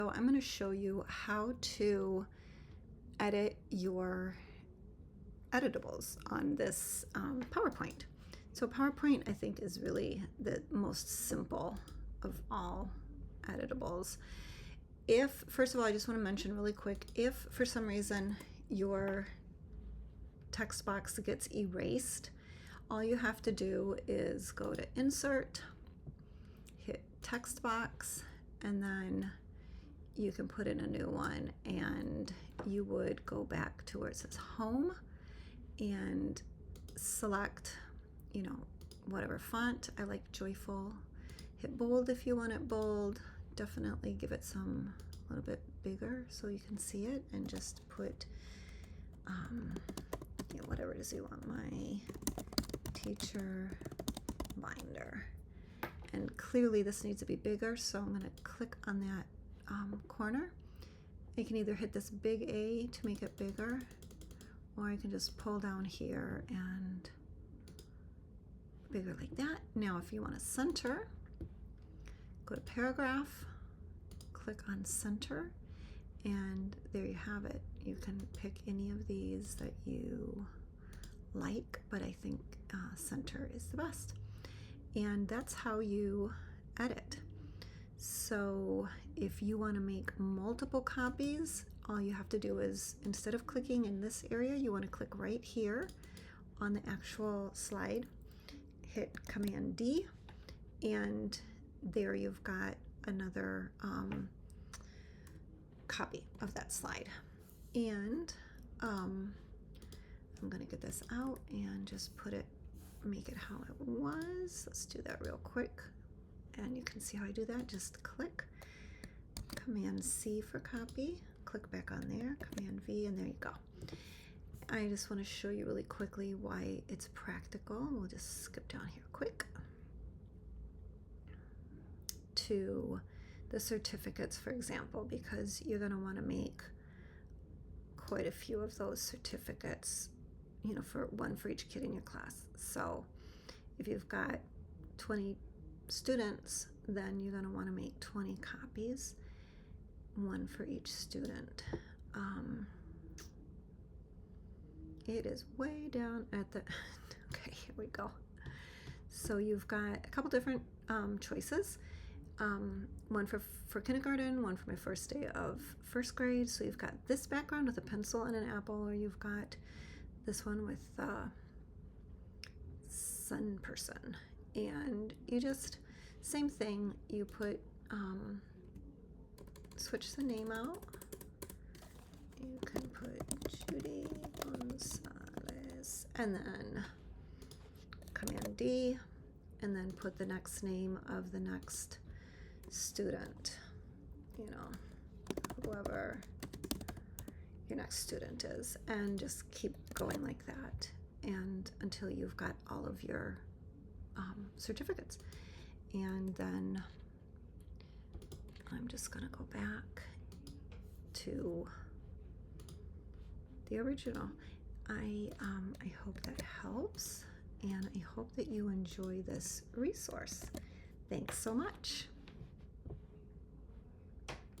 So I'm going to show you how to edit your editables on this PowerPoint. So PowerPoint, I think, is really the most simple of all editables. If, first of all, I just want to mention really quick, if for some reason your text box gets erased, all you have to do is go to Insert, hit Text Box, and then you can put in a new one, and you would go back to where it says Home and select, whatever font. I like Joyful. Hit bold if you want it bold. Definitely give it a little bit bigger so you can see it, and just put whatever it is you want. My teacher binder. And clearly this needs to be bigger, so I'm going to click on that corner. You can either hit this big A to make it bigger, or you can just pull down here and bigger like that. Now if you want to center, go to Paragraph, click on Center, and there you have it. You can pick any of these that you like, but I think Center is the best. And that's how you edit. So if you want to make multiple copies, all you have to do is, instead of clicking in this area, you want to click right here on the actual slide, hit Command D, and there you've got another copy of that slide. And I'm going to get this out and just make it how it was. Let's do that real quick. And you can see how I do that. Just click, Command C for copy, click back on there, Command V, and there you go. I just want to show you really quickly why it's practical. We'll just skip down here quick to the certificates, for example, because you're going to want to make quite a few of those certificates, for one for each kid in your class. So if you've got 20 students, then you're going to want to make 20 copies, one for each student. It is way down at the okay, here we go. So you've got a couple different choices. One for kindergarten, one for my first day of first grade. So you've got this background with a pencil and an apple, or you've got this one with sun person. And you just, same thing, you put, switch the name out. You can put Judy Gonzalez, and then Command D, and then put the next name of the next student, whoever your next student is, and just keep going like that, and until you've got all of your certificates. And then I'm just gonna go back to the original. I hope that helps, and I hope that you enjoy this resource. Thanks so much.